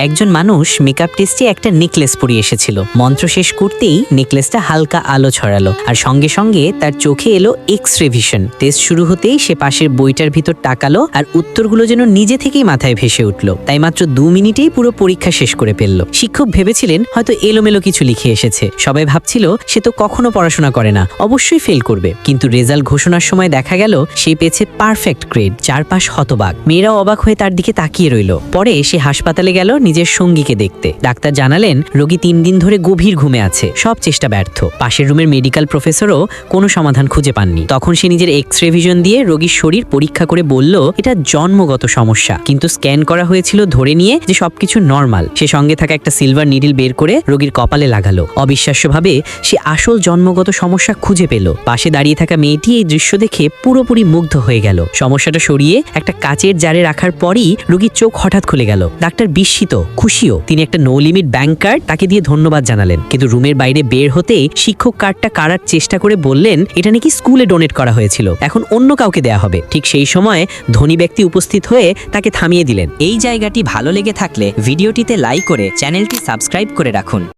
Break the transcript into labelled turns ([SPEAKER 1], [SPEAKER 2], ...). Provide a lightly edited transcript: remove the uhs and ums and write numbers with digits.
[SPEAKER 1] একজন মানুষ মেকআপ টেস্টে একটা নেকলেস পরিয়ে এসেছিল। মন্ত্র শেষ করতেই নেকলেসটা হালকা আলো ছড়ালো, আর সঙ্গে সঙ্গে তার চোখে এলো এক্স-রে ভিশন। টেস্ট শুরু হতেই সে পাশের বইটার ভিতর তাকালো, আর উত্তরগুলো যেন নিজে থেকেই মাথায় ভেসে উঠল। তাই মাত্র 2 মিনিটেই পুরো পরীক্ষা শেষ করে ফেলল। শিক্ষক ভেবেছিলেন হয়তো এলোমেলো কিছু লিখে এসেছে। সবাই ভাবছিল সে তো কখনো পড়াশোনা করে না, অবশ্যই ফেল করবে। কিন্তু রেজাল্ট ঘোষণার সময় দেখা গেল সে পেয়েছে পারফেক্ট গ্রেড। চারপাশ হতবাক, মেয়েরাও অবাক হয়ে তার দিকে তাকিয়ে রইল। পরে সে হাসপাতালে গেল নিজের সঙ্গীকে দেখতে। ডাক্তার জানালেন রোগী 3 দিন ধরে গভীর ঘুমে আছে, সব চেষ্টা ব্যর্থ। পাশের রুমের মেডিকেল প্রফেসরও কোনো সমাধান খুঁজে পাননি। তখন সে নিজের এক্স-রে ভিশন দিয়ে রোগীর শরীর পরীক্ষা করে বলল এটা জন্মগত সমস্যা, কিন্তু স্ক্যান করা হয়েছিল ধরে নিয়ে যে সবকিছু নরমাল। সে সঙ্গে থাকা একটা সিলভার নিডল বের করে রোগীর কপালে লাগালো। অবিশ্বাস্যভাবে সে আসল জন্মগত সমস্যা খুঁজে পেল। পাশে দাঁড়িয়ে থাকা মেয়েটি এই দৃশ্য দেখে পুরোপুরি মুগ্ধ হয়ে গেল। সমস্যাটা সরিয়ে একটা কাচের জারে রাখার পরই রোগীর চোখ হঠাৎ খুলে গেল। ডাক্তার বিস্মিত, খুশিও। তিনি একটা নো লিমিট ব্যাংক কার্ড তাকে দিয়ে ধন্যবাদ জানালেন। কিন্তু রুমের বাইরে বের হতেই শিক্ষক কার্ডটা কাড়ার চেষ্টা করে বললেন এটা নাকি স্কুলে ডোনেট করা হয়েছিল, এখন অন্য কাউকে দেয়া হবে। ঠিক সেই সময় ধনী ব্যক্তি উপস্থিত হয়ে তাকে থামিয়ে দিলেন। এই জায়গাটি ভালো লেগে থাকলে ভিডিওটিতে লাইক করে চ্যানেলটি সাবস্ক্রাইব করে রাখুন।